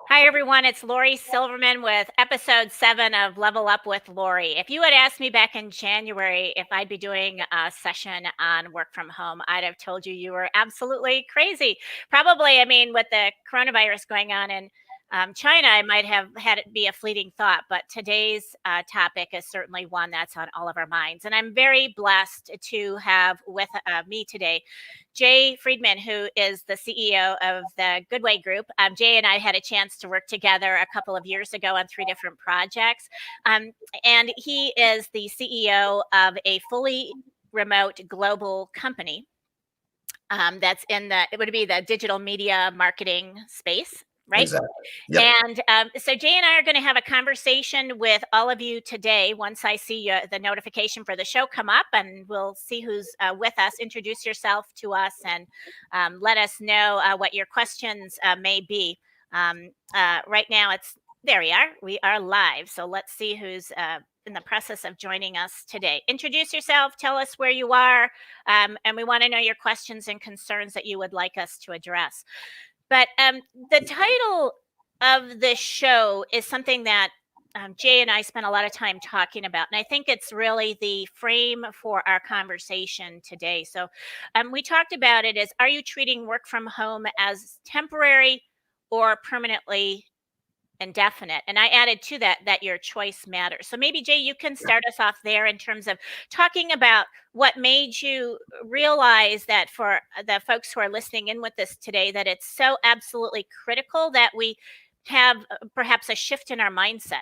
Hi, everyone. It's Lori Silverman with episode 7 of Level Up with Lori. If you had asked me back in January if I'd be doing a session on work from home, I'd have told you you were absolutely crazy. Probably, with the coronavirus going on in China, I might have had it be a fleeting thought, but today's topic is certainly one that's on all of our minds. And I'm very blessed to have with me today Jay Friedman, who is the CEO of the Goodway Group. Jay and I had a chance to work together a couple of years ago on 3 different projects. And he is the CEO of a fully remote global company that's in it would be the digital media marketing space, right? Exactly. Yep. And so Jay and I are going to have a conversation with all of you today. Once I see the notification for the show come up, and we'll see who's with us. Introduce yourself to us and let us know what your questions may be. Right now, there we are. We are live. So let's see who's in the process of joining us today. Introduce yourself. Tell us where you are. And we want to know your questions and concerns that you would like us to address. But the title of this show is something that Jay and I spent a lot of time talking about. And I think it's really the frame for our conversation today. So we talked about it as, are you treating work from home as temporary or permanently indefinite? And I added to that your choice matters. So maybe Jay, you can start us off there in terms of talking about what made you realize that for the folks who are listening in with us today, that it's so absolutely critical that we have perhaps a shift in our mindset.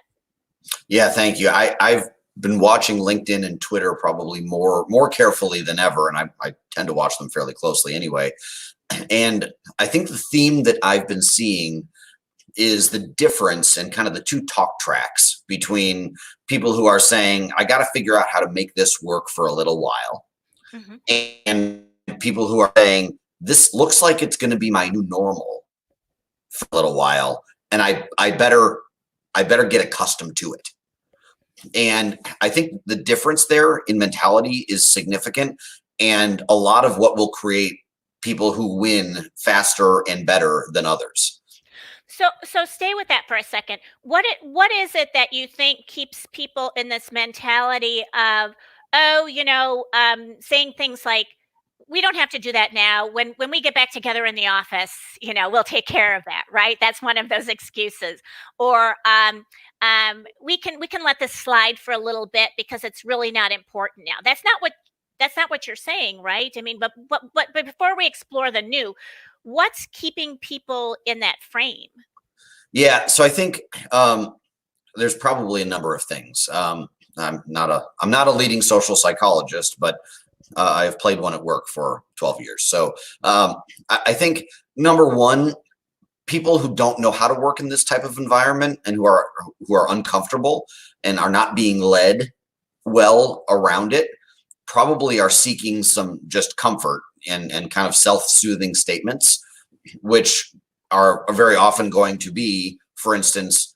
Yeah, thank you. I've been watching LinkedIn and Twitter probably more carefully than ever, and I tend to watch them fairly closely anyway. And I think the theme that I've been seeing is the difference and kind of the two talk tracks between people who are saying, I got to figure out how to make this work for a little while. Mm-hmm. And people who are saying, this looks like it's going to be my new normal for a little while. And I better get accustomed to it. And I think the difference there in mentality is significant. And a lot of what will create people who win faster and better than others. So stay with that for a second. What is it that you think keeps people in this mentality of, saying things like, we don't have to do that now. When we get back together in the office, we'll take care of that, right? That's one of those excuses. Or we can let this slide for a little bit because it's really not important now. That's not what you're saying, right? But before we explore the new, what's keeping people in that frame? Yeah, so I think there's probably a number of things. I'm not a leading social psychologist, but I've played one at work for 12 years. So I think number one, people who don't know how to work in this type of environment and who are uncomfortable and are not being led well around it probably are seeking some just comfort and kind of self-soothing statements, which are very often going to be, for instance,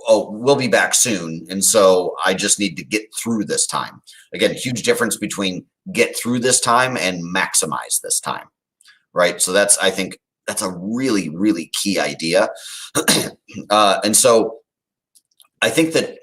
oh, we'll be back soon. And so I just need to get through this time. Again, huge difference between get through this time and maximize this time, right? So I think that's a really, really key idea. And so I think that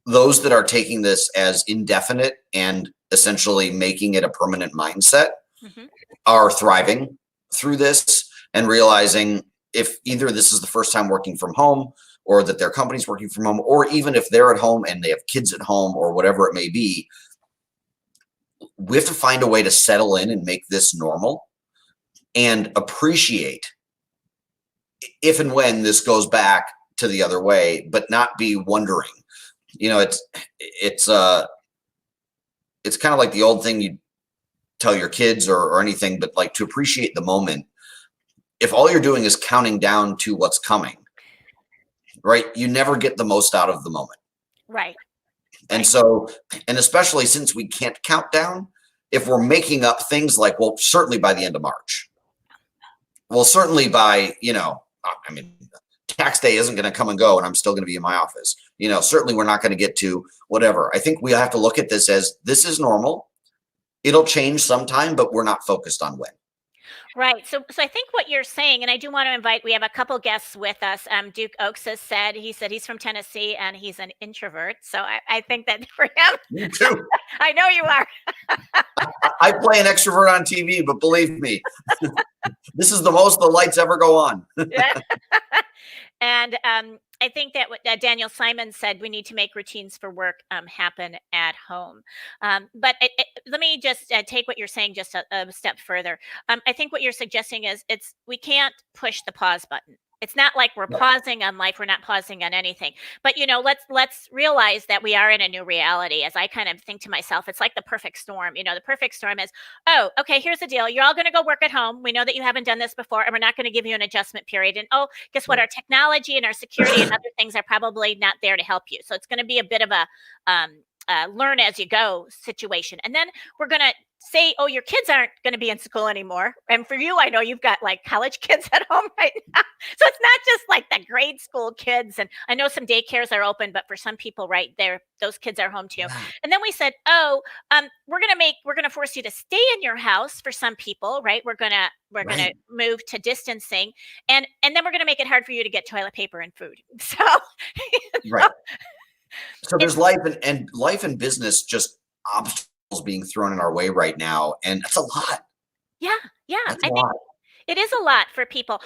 those that are taking this as indefinite and essentially making it a permanent mindset mm-hmm. are thriving through this and realizing if either this is the first time working from home or that their company's working from home, or even if they're at home and they have kids at home or whatever it may be, we have to find a way to settle in and make this normal and appreciate if and when this goes back to the other way, but not be wondering. It's kind of like the old thing you tell your kids or anything, but like to appreciate the moment. If all you're doing is counting down to what's coming, right, you never get the most out of the moment. Right. And so, and especially since we can't count down, if we're making up things like, well, certainly by the end of March, well, certainly by, tax day isn't going to come and go and I'm still going to be in my office. Certainly we're not going to get to whatever. I think we have to look at this as this is normal. It'll change sometime, but we're not focused on when. Right. So I think what you're saying, and I do want to invite, we have a couple guests with us. Duke Oakes has said, he said he's from Tennessee and he's an introvert. So I think that for him, Me too. I know you are. I play an extrovert on TV, but believe me, this is the most the lights ever go on. Yeah. And I think that what Daniel Simon said, we need to make routines for work happen at home. But let me just take what you're saying just a step further. I think what you're suggesting is we can't push the pause button. It's not like we're No. pausing on life. We're not pausing on anything. But let's realize that we are in a new reality. As I kind of think to myself, it's like the perfect storm. The perfect storm is, oh, okay, here's the deal. You're all going to go work at home. We know that you haven't done this before, and we're not going to give you an adjustment period. And oh, guess what? Our technology and our security and other things are probably not there to help you. So it's going to be a bit of a learn as you go situation. And then we're going to say, oh, your kids aren't going to be in school anymore. And for you, I know you've got like college kids at home right now. So it's not just like the grade school kids. And I know some daycares are open, but for some people right there, those kids are home too. Yeah. And then we said, oh, we're going to force you to stay in your house for some people, right? We're going to move to distancing, and then we're going to make it hard for you to get toilet paper and food. So, Right. So there's life and life and business, just obstacles being thrown in our way right now. And that's a lot. Yeah. That's I a think lot. it is a lot for people.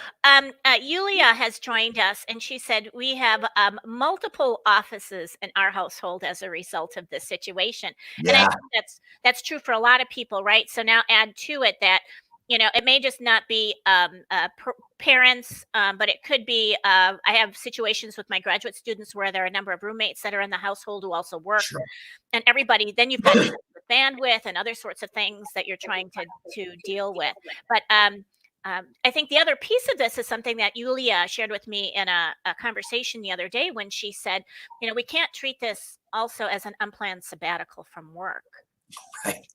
Yulia has joined us, and she said we have multiple offices in our household as a result of this situation. And I Yeah. think that's true for a lot of people, right? So now add to it that it may just not be parents, but it could be. I have situations with my graduate students where there are a number of roommates that are in the household who also work, Sure. and everybody. Then you've got bandwidth and other sorts of things that you're trying to deal with. But I think the other piece of this is something that Yulia shared with me in a conversation the other day when she said, we can't treat this also as an unplanned sabbatical from work. Right.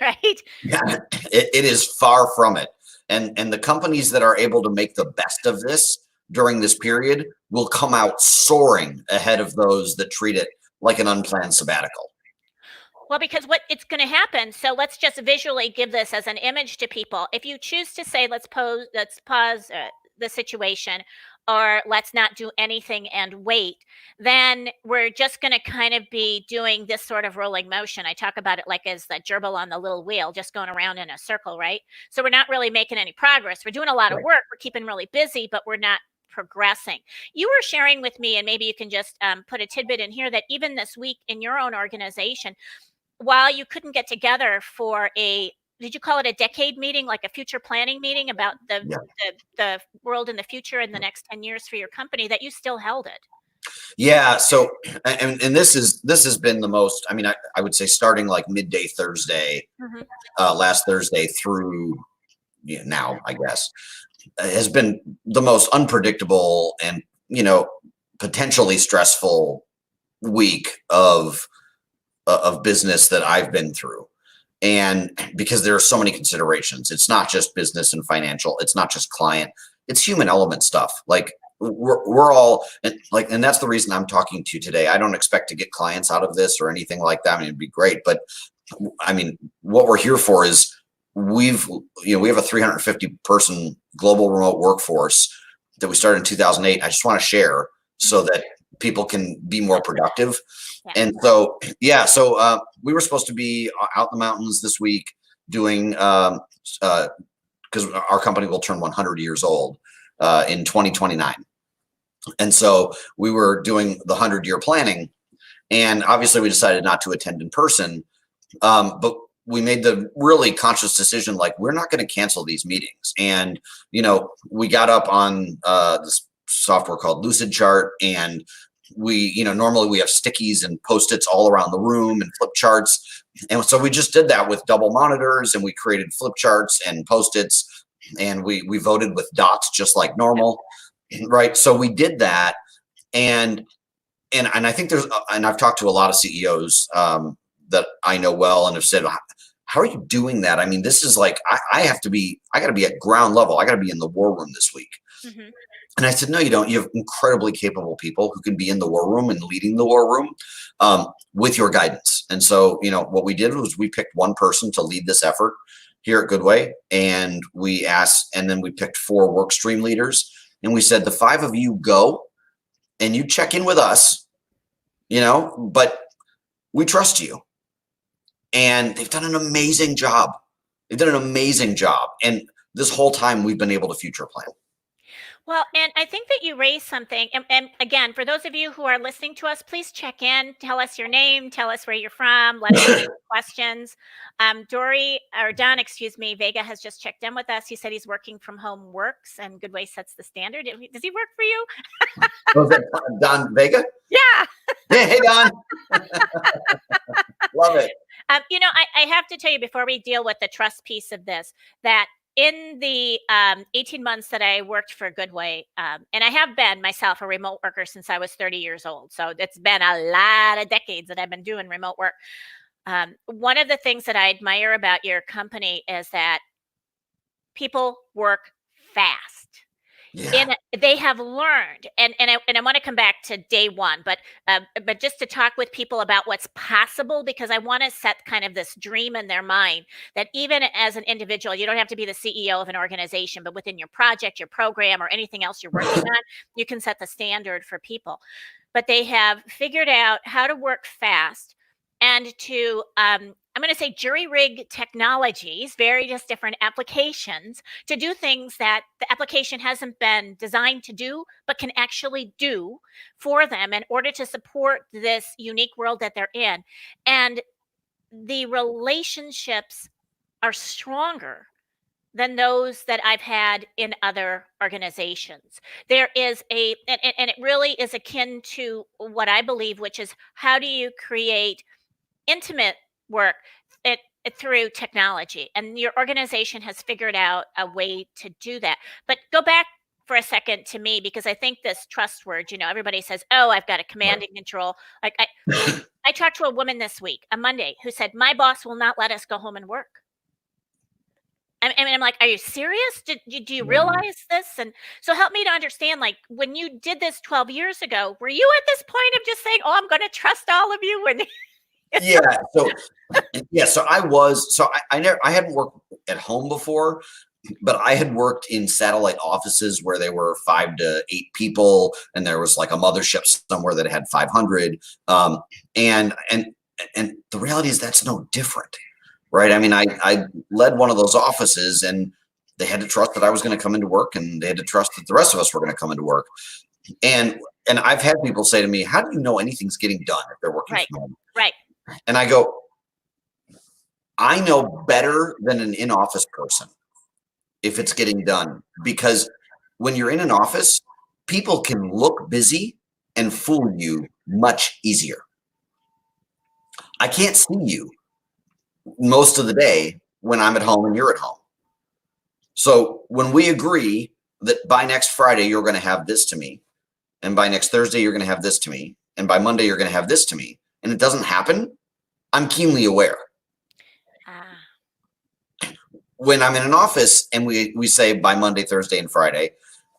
Right? Yeah, it is far from it. And the companies that are able to make the best of this during this period will come out soaring ahead of those that treat it like an unplanned sabbatical. Well, because what it's going to happen. So let's just visually give this as an image to people. If you choose to say, let's pause the situation, or let's not do anything and wait, then we're just going to kind of be doing this sort of rolling motion. I talk about it like as the gerbil on the little wheel, just going around in a circle, right? So we're not really making any progress. We're doing a lot of work. We're keeping really busy, but we're not progressing. You were sharing with me, and maybe you can just put a tidbit in here, that even this week in your own organization, while you couldn't get together for did you call it a decade meeting, like a future planning meeting about the world in the future in the next 10 years for your company, that you still held it? Yeah. So, and this has been the most, I mean, I would say starting like midday Thursday, last Thursday through now, I guess, has been the most unpredictable and, potentially stressful week of business that I've been through. And because there are so many considerations, it's not just business and financial, it's not just client, it's human element stuff. Like we're all and that's the reason I'm talking to you today. I don't expect to get clients out of this or anything like that. I mean, it'd be great, but I mean, what we're here for is we have a 350 person global remote workforce that we started in 2008. I just want to share so that people can be more productive. Yeah. And so, we were supposed to be out in the mountains this week doing, because our company will turn 100 years old in 2029. And so we were doing the 100-year planning, and obviously we decided not to attend in person. But we made the really conscious decision, like, we're not going to cancel these meetings. And, we got up on this software called Lucid Chart, and we, normally we have stickies and Post-its all around the room and flip charts. And so we just did that with double monitors, and we created flip charts and Post-its, and we voted with dots just like normal. Right. So we did that. And I think and I've talked to a lot of CEOs that I know well and have said, how are you doing that? I mean, this is like, I got to be at ground level. I got to be in the war room this week. Mm-hmm. And I said, no, you don't. You have incredibly capable people who can be in the war room and leading the war room with your guidance. And so, what we did was we picked one person to lead this effort. here at Goodway, and we asked, and then we picked 4 work stream leaders, and we said, the 5 of you go and you check in with us, but we trust you. And they've done an amazing job. They've done an amazing job. And this whole time we've been able to future plan. Well, and I think that you raised something. And again, for those of you who are listening to us, please check in. Tell us your name. Tell us where you're from. Let us know your questions. Don, Vega has just checked in with us. He said he's working from home works, and Goodway sets the standard. Does he work for you? Was that Don Vega? Yeah. Hey, Don. Love it. I have to tell you before we deal with the trust piece of this, that in the 18 months that I worked for Goodway, and I have been myself a remote worker since I was 30 years old. So it's been a lot of decades that I've been doing remote work. One of the things that I admire about your company is that people work fast. Yeah. They have learned, and I want to come back to day one, but just to talk with people about what's possible, because I want to set kind of this dream in their mind that even as an individual, you don't have to be the CEO of an organization, but within your project, your program, or anything else you're working on, you can set the standard for people. But they have figured out how to work fast and to I'm going to say jury-rig technologies, various different applications to do things that the application hasn't been designed to do, but can actually do for them in order to support this unique world that they're in. And the relationships are stronger than those that I've had in other organizations. There is and it really is akin to what I believe, which is how do you create intimate work through technology, and your organization has figured out a way to do that. But go back for a second to me, because I think this trust word, everybody says, oh, I've got a command and control. Like I talked to a woman this week, a Monday, who said, my boss will not let us go home and work. I mean, I'm like, are you serious? Do you realize this? And so help me to understand, like, when you did this 12 years ago, were you at this point of just saying, oh, I'm going to trust all of you? And So I was, I hadn't worked at home before, but I had worked in satellite offices where there were 5 to 8 people, and there was like a mothership somewhere that had 500. And the reality is that's no different, right? I mean, I led one of those offices, and they had to trust that I was going to come into work, and they had to trust that the rest of us were going to come into work. And I've had people say to me, how do you know anything's getting done if they're working from home? Right. And I go, I know better than an in-office person if it's getting done, because when you're in an office, people can look busy and fool you much easier. I can't see you most of the day when I'm at home and you're at home. So when we agree that by next Friday, you're going to have this to me, and by next Thursday, you're going to have this to me, and by Monday, you're going to have this to me, and it doesn't happen, I'm keenly aware. When I'm in an office and we say by Monday, Thursday, and Friday,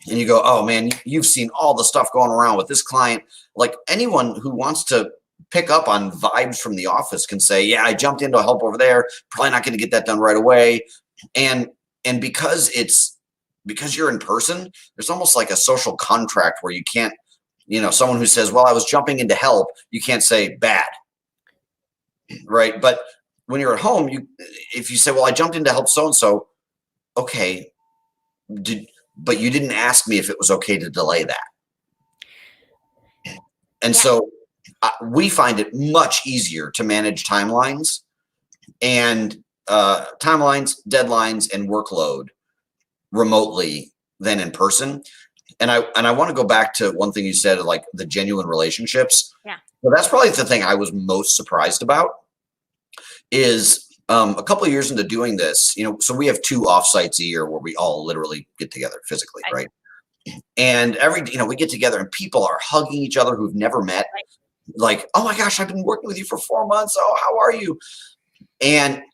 and you go, oh man, you've seen all the stuff going around with this client. Like, anyone who wants to pick up on vibes from the office can say, yeah, I jumped in to help over there. Probably not going to get that done right away. And because you're in person, there's almost like a social contract where you can't, someone who says, well, I was jumping in to help, you can't say bad. Right. But when you're at home, if you say, well, I jumped in to help so-and-so, okay, but you didn't ask me if it was okay to delay that. And so we find it much easier to manage timelines, deadlines, and workload remotely than in person. And I want to go back to one thing you said, like the genuine relationships. Yeah. So that's probably the thing I was most surprised about is a couple of years into doing this, so we have 2 offsites a year where we all literally get together physically, right? And we get together and people are hugging each other who've never met. Right. Like, oh my gosh, I've been working with you for 4 months. Oh, how are you?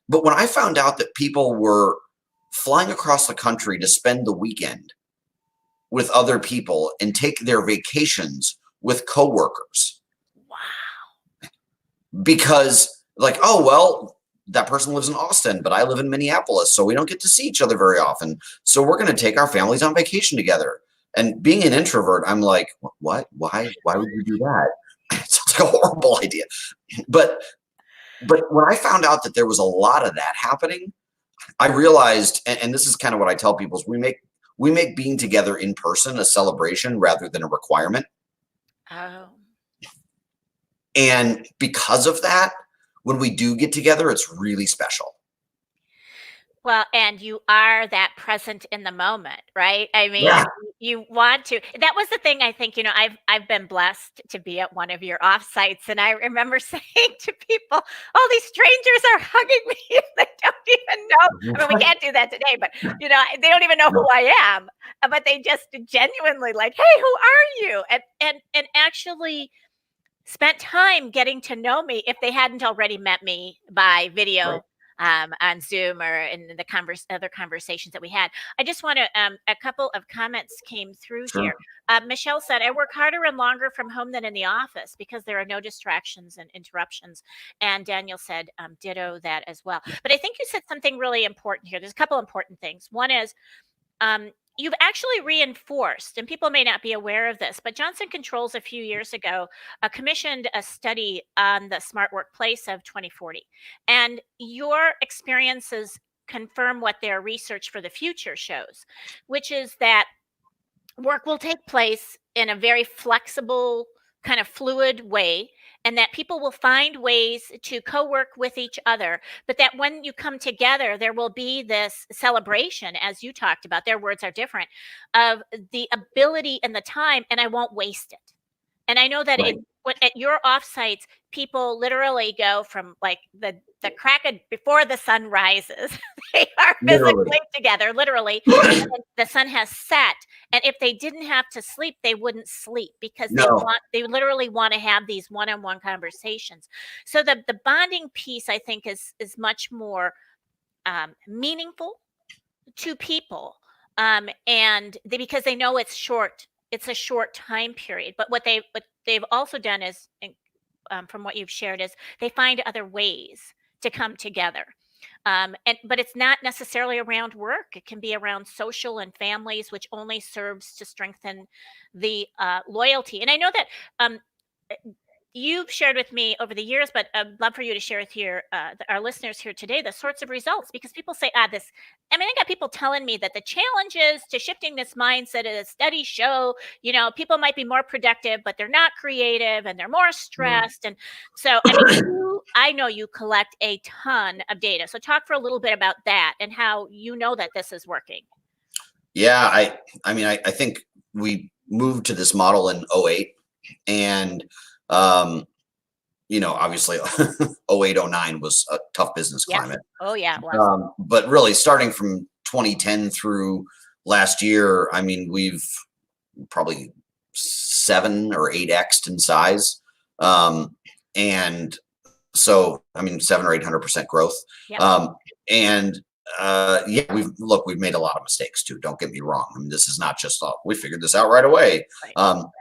But when I found out that people were flying across the country to spend the weekend with other people and take their vacations with coworkers. Wow. Because like, oh, well, that person lives in Austin, but I live in Minneapolis, so we don't get to see each other very often. So we're going to take our families on vacation together. And being an introvert, I'm like, what? Why would you do that? It sounds like a horrible idea. But when I found out that there was a lot of that happening, I realized, and this is kind of what I tell people, is we make being together in person a celebration rather than a requirement. Oh. And because of that, when we do get together, it's really special. Well, and you are that present in the moment, right? I mean, Yeah. you want to. That was the thing I think, I've been blessed to be at one of your offsites, and I remember saying to people, "Oh, these strangers are hugging me. They don't even know." I mean, we can't do that today, but they don't even know who I am, but they just genuinely like, "Hey, who are you?" And actually spent time getting to know me if they hadn't already met me by video. Right. On Zoom or in the other conversations that we had. I just want to, a couple of comments came through Sure. here. Michelle said, I work harder and longer from home than in the office because there are no distractions and interruptions. And Daniel said, ditto that as well. But I think you said something really important here. There's a couple important things. One is, you've actually reinforced, and people may not be aware of this, but Johnson Controls a few years ago commissioned a study on the smart workplace of 2040. And your experiences confirm what their research for the future shows, which is that work will take place in a very flexible, kind of fluid way, and that people will find ways to co-work with each other, but that when you come together, there will be this celebration, as you talked about, their words are different, of the ability and the time, and I won't waste it. And I know that Right. at your offsites, people literally go from like the crack of before the sun rises. They are Literally. physically together, literally. And the sun has set. And if they didn't have to sleep, they wouldn't sleep because No. they literally want to have these one-on-one conversations. So the bonding piece, I think, is much more meaningful to people, and because they know it's short. It's a short time period. But what they've also done is, from what you've shared, is they find other ways to come together. But it's not necessarily around work. It can be around social and families, which only serves to strengthen the loyalty. And I know that you've shared with me over the years, but I'd love for you to share with our listeners here today the sorts of results, because people say, I got people telling me that the challenges to shifting this mindset as studies show, people might be more productive, but they're not creative and they're more stressed. And so, I know you collect a ton of data. So talk for a little bit about that and how you know that this is working. Yeah, I think we moved to this model in 2008, and obviously 2008, 2009 was a tough business climate. Oh yeah. Well. But really starting from 2010 through last year, we've probably 7 or 8x'd in size. And so, 700 or 800% growth. Yeah. We've made a lot of mistakes too. Don't get me wrong. This is not just, we figured this out right away. Right.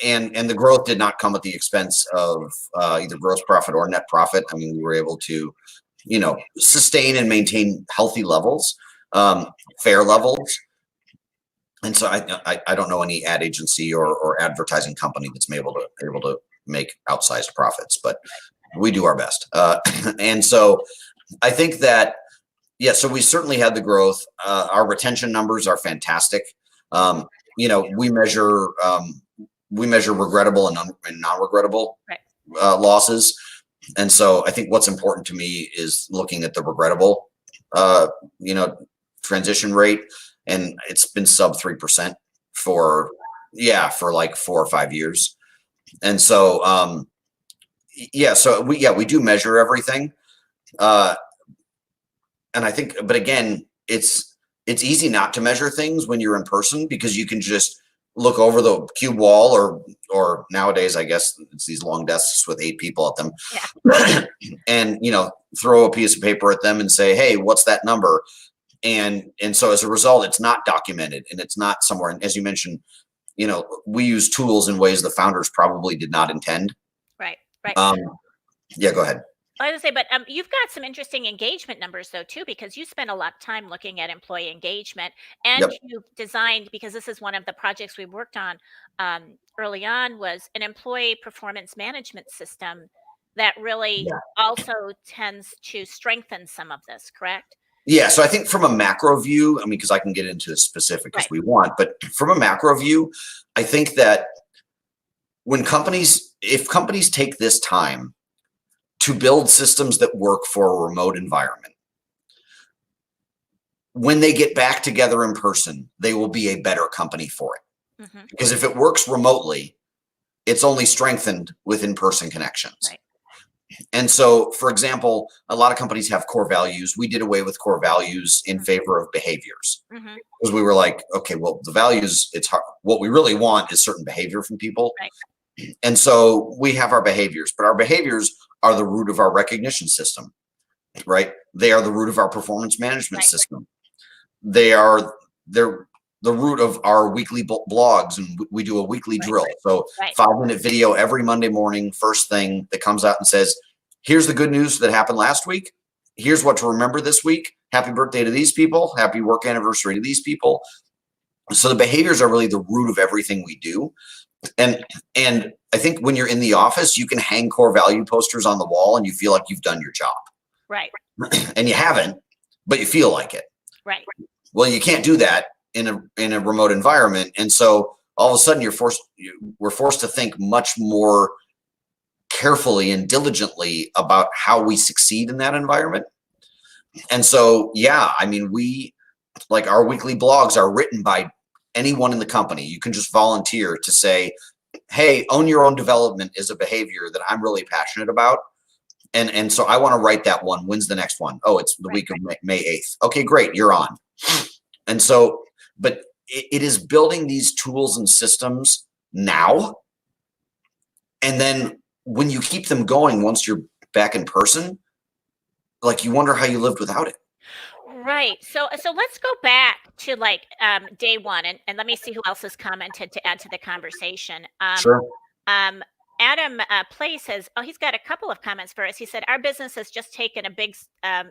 And the growth did not come at the expense of either gross profit or net profit. We were able to, sustain and maintain healthy levels, fair levels. And so I don't know any ad agency or advertising company that's able to make outsized profits, but we do our best. And so I think that, so we certainly had the growth. Our retention numbers are fantastic. We measure regrettable and non-regrettable losses. And so I think what's important to me is looking at the regrettable, transition rate. And it's been sub 3% for like 4 or 5 years. And so, so we do measure everything. And I think, but again, it's easy not to measure things when you're in person, because you can just look over the cube wall, or nowadays, I guess it's these long desks with 8 people at them, and, throw a piece of paper at them and say, hey, what's that number? And so as a result, it's not documented, and it's not somewhere. And as you mentioned, we use tools in ways the founders probably did not intend. Right. Yeah, go ahead. I was gonna say, but you've got some interesting engagement numbers though too, because you spend a lot of time looking at employee engagement, and Yep. you've designed, because this is one of the projects we worked on early on, was an employee performance management system that really Yeah. also tends to strengthen some of this, correct? Yeah. So I think from a macro view, I mean, because I can get into specific as Right. we want, but from a macro view, I think that if companies take this time to build systems that work for a remote environment, when they get back together in person, they will be a better company for it. Hmm. Because if it works remotely, it's only strengthened with in-person connections. Right. And so, for example, a lot of companies have core values. We did away with core values in favor of behaviors, Hmm. because we were like, okay, well, the values, it's hard. What we really want is certain behavior from people. Right. And so we have our behaviors, but our behaviors are the root of our recognition system, right? They are the root of our performance management Right. system. They're the root of our weekly blogs, and we do a weekly drill. So Right. 5-minute video every Monday morning, first thing that comes out and says, here's the good news that happened last week. Here's what to remember this week. Happy birthday to these people. Happy work anniversary to these people. So the behaviors are really the root of everything we do. And I think when you're in the office, you can hang core value posters on the wall and you feel like you've done your job. Right. And you haven't, but you feel like it. Right. Well, you can't do that in a remote environment. And so all of a sudden we're forced to think much more carefully and diligently about how we succeed in that environment. And so, yeah, I mean, like our weekly blogs are written by anyone in the company. You can just volunteer to say, hey, own your own development is a behavior that I'm really passionate about. And so I want to write that one. When's the next one? Oh, it's the week of May 8th. Okay, great. You're on. And so, but it is building these tools and systems now. And then when you keep them going, once you're back in person, like you wonder how you lived without it. Right. So let's go back to like day one, and let me see who else has commented to add to the conversation. Sure. Adam Place says, oh, he's got a couple of comments for us. He said, our business has just taken a big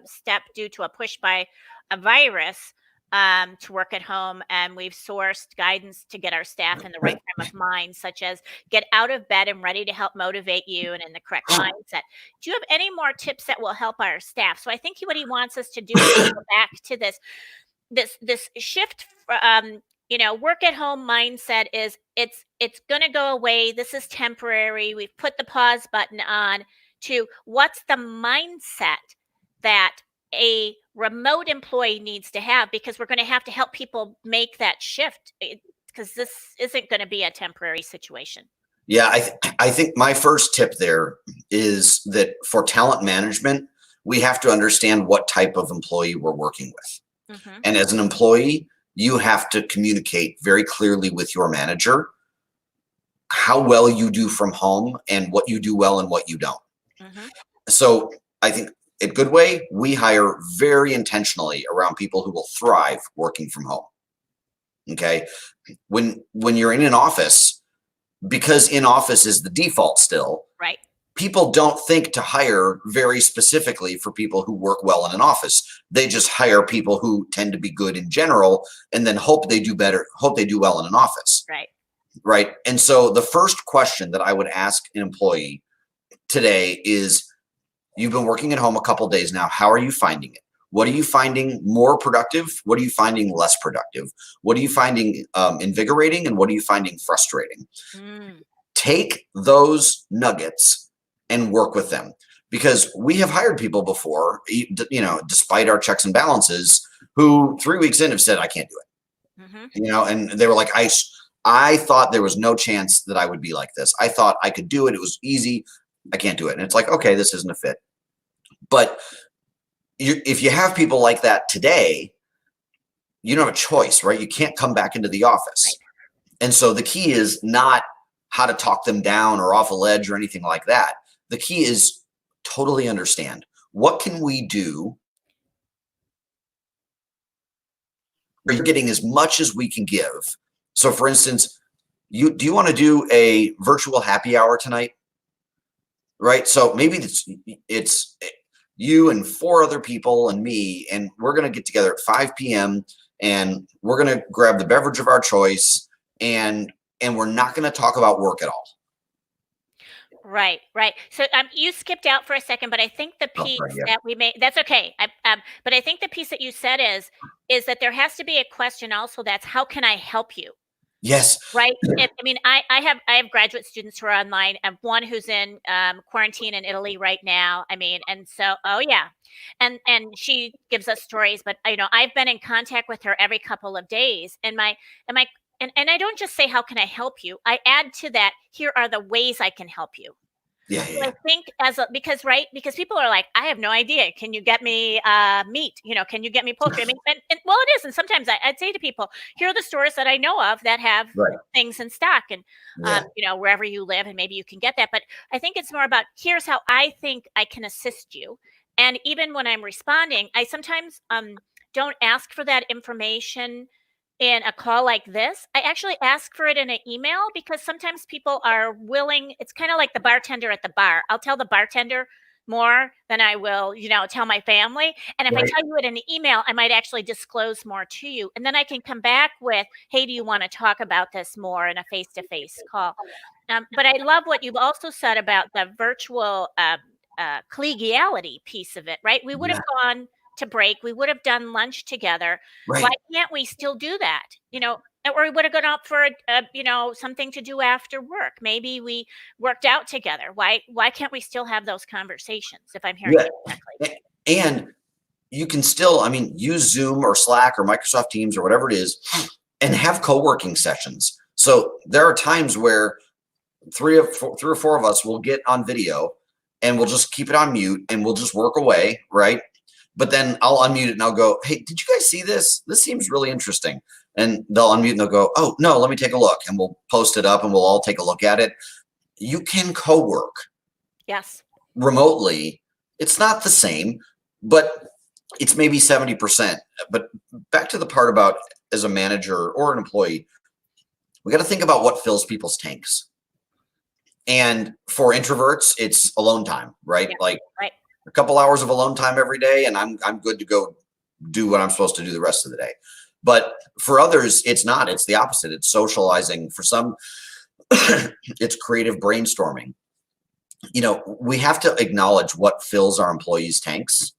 step due to a push by a virus to work at home. And we've sourced guidance to get our staff in the right frame of mind, such as get out of bed and ready to help motivate you and in the correct mindset. Do you have any more tips that will help our staff? So I think what he wants us to do is go back to this shift. Work at home mindset is it's going to go away. This is temporary. We've put the pause button on. To what's the mindset that a remote employee needs to have, because we're going to have to help people make that shift, because this isn't going to be a temporary situation. Yeah, I think my first tip there is that for talent management, we have to understand what type of employee we're working with. Mm-hmm. And as an employee, you have to communicate very clearly with your manager how well you do from home and what you do well and what you don't. Mm-hmm. So I think at Goodway, we hire very intentionally around people who will thrive working from home. Okay. When you're in an office, because in office is the default still, right? People don't think to hire very specifically for people who work well in an office. They just hire people who tend to be good in general and then hope they do well in an office. Right. Right. And so the first question that I would ask an employee today is, you've been working at home a couple of days now. How are you finding it? What are you finding more productive? What are you finding less productive? What are you finding invigorating? And what are you finding frustrating? Take those nuggets and work with them, because we have hired people before, despite our checks and balances, who 3 weeks in have said, I can't do it. Mm-hmm. And they were like, I thought there was no chance that I would be like this. I thought I could do it. It was easy. I can't do it. And it's like, okay, this isn't a fit. But if you have people like that today, you don't have a choice, right? You can't come back into the office. Right. And so the key is not how to talk them down or off a ledge or anything like that. The key is totally understand, what can we do where you're getting as much as we can give. So for instance, do you want to do a virtual happy hour tonight? right? So maybe it's you and 4 other people and me, and we're going to get together at 5 p.m. and we're going to grab the beverage of our choice, and we're not going to talk about work at all. Right, right. So you skipped out for a second, but I think the Oh, piece sorry, yeah. that we made, that's okay. But I think the piece that you said is that there has to be a question also that's how can I help you? Yes. Right. I mean, I have graduate students who are online. I have one who's in quarantine in Italy right now. I mean, and so, oh yeah, and she gives us stories. But I've been in contact with her every couple of days, and my and I don't just say how can I help you. I add to that, here are the ways I can help you. Yeah, So I think because people are like, I have no idea. Can you get me meat? Can you get me poultry? I mean, and well, it is. And sometimes I'd say to people, here are the stores that I know of that have right. things in stock, and Yeah. wherever you live, and maybe you can get that. But I think it's more about, here's how I think I can assist you. And even when I'm responding, I sometimes don't ask for that information in a call like this. I actually ask for it in an email, because sometimes people are willing. It's kind of like the bartender at the bar. I'll tell the bartender more than I will, tell my family. And if I Right. tell you it in an email, I might actually disclose more to you. And then I can come back with, hey, do you want to talk about this more in a face-to-face call? But I love what you've also said about the virtual collegiality piece of it, right? We would Yeah. have gone to break. We would have done lunch together. Why Right. can't we still do that? Or we would have gone out for something to do after work. Maybe we worked out together. Why can't we still have those conversations, if I'm hearing Yeah. you correctly? And you can still, use Zoom or Slack or Microsoft Teams or whatever it is, and have co-working sessions. So there are times where three or four of us will get on video, and we'll just keep it on mute, and we'll just work away, right? But then I'll unmute it and I'll go, hey, did you guys see this? This seems really interesting. And they'll unmute and they'll go, oh, no, let me take a look. And we'll post it up and we'll all take a look at it. You can co-work Yes. remotely. It's not the same, but it's maybe 70%. But back to the part about, as a manager or an employee, we got to think about what fills people's tanks. And for introverts, it's alone time, right? Yeah. Like Right. a couple hours of alone time every day, and I'm good to go do what I'm supposed to do the rest of the day. But for others, it's not. It's the opposite. It's socializing. For some, it's creative brainstorming. We have to acknowledge what fills our employees' tanks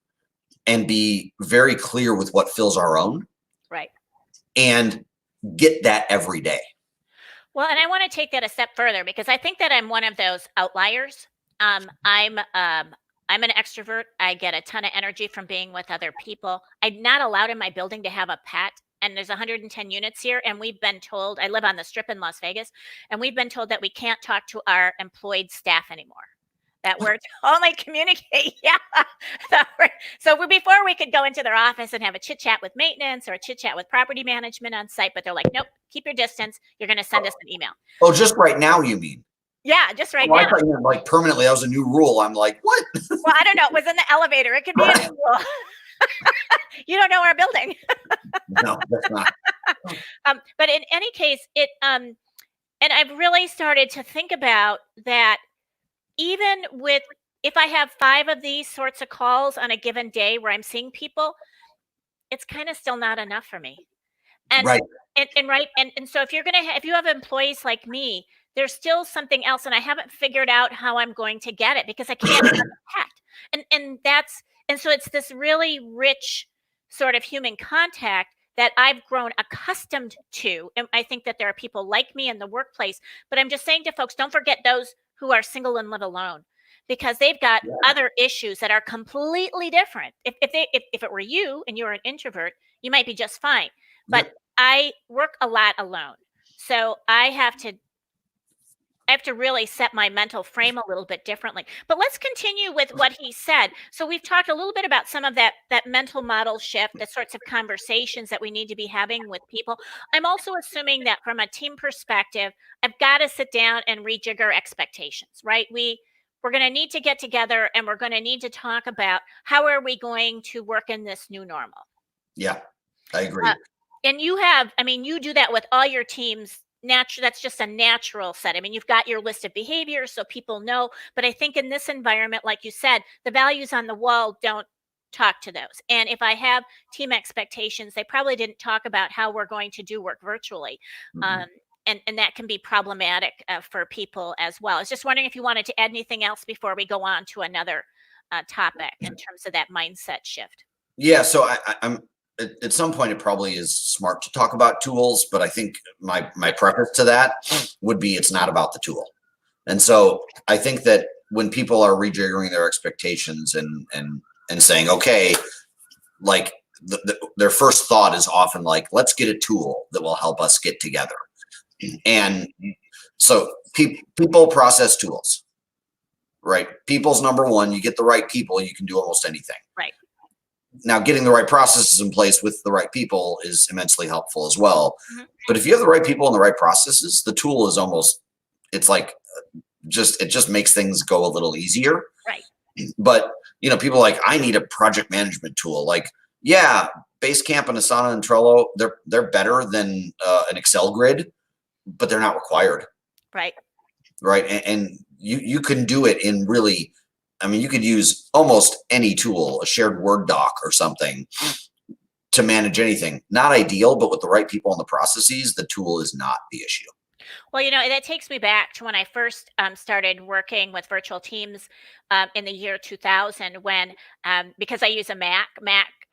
and be very clear with what fills our own. Right. And get that every day. Well, and I want to take that a step further, because I think that I'm one of those outliers. I'm an extrovert. I get a ton of energy from being with other people. I'm not allowed in my building to have a pet. And there's 110 units here, and we've been told, I live on the Strip in Las Vegas, and we've been told that we can't talk to our employed staff anymore. That we're only communicate. Yeah. So before we could go into their office and have a chit chat with maintenance or a chit chat with property management on site, but they're like, nope, keep your distance. You're going to send us an email. Oh, just right now, you mean? Yeah, just right Oh, now. I thought you meant like permanently. That was a new rule. I'm like, what? Well, I don't know. It was in the elevator. It could be a new rule. You don't know our building. No, that's not. But in any case, and I've really started to think about that. Even if I have 5 of these sorts of calls on a given day where I'm seeing people, it's kind of still not enough for me. And Right. And so if if you have employees like me, there's still something else, and I haven't figured out how I'm going to get it, because I can't have a pet. And so it's this really rich sort of human contact that I've grown accustomed to. And I think that there are people like me in the workplace, but I'm just saying to folks, don't forget those who are single and live alone, because they've got other issues that are completely different. If it were you and you're an introvert, you might be just fine. But I work a lot alone. So I have to really set my mental frame a little bit differently. But let's continue with what he said. So we've talked a little bit about some of that mental model shift, the sorts of conversations that we need to be having with people. I'm also assuming that from a team perspective, I've got to sit down and rejigger expectations, right? We're going to need to get together, and we're going to need to talk about how are we going to work in this new normal. Yeah, I agree. And you do that with all your teams that's just a natural set. I mean, you've got your list of behaviors so people know, but I think in this environment, like you said, the values on the wall don't talk to those. And if I have team expectations, they probably didn't talk about how we're going to do work virtually. Mhm. And that can be problematic for people as well. I was just wondering if you wanted to add anything else before we go on to another topic in terms of that mindset shift. Yeah, so I'm at some point it probably is smart to talk about tools, but I think my preface to that would be it's not about the tool. And so I think that when people are rejiggering their expectations and saying, okay, like their first thought is often like, let's get a tool that will help us get together. And so people process tools, right? People's number one. You get the right people, you can do almost anything. Right. Now, getting the right processes in place with the right people is immensely helpful as well. Mm-hmm. But if you have the right people and the right processes, the tool is almost, it's like it just makes things go a little easier. Right. But, people are like, I need a project management tool. Like, yeah, Basecamp and Asana and Trello, they're better than an Excel grid, but they're not required. Right. Right. And you can do it in really, I mean, you could use almost any tool, a shared Word doc or something to manage anything. Not ideal, but with the right people and the processes, the tool is not the issue. Well, that takes me back to when I first started working with virtual teams in the year 2000, when because I use a Mac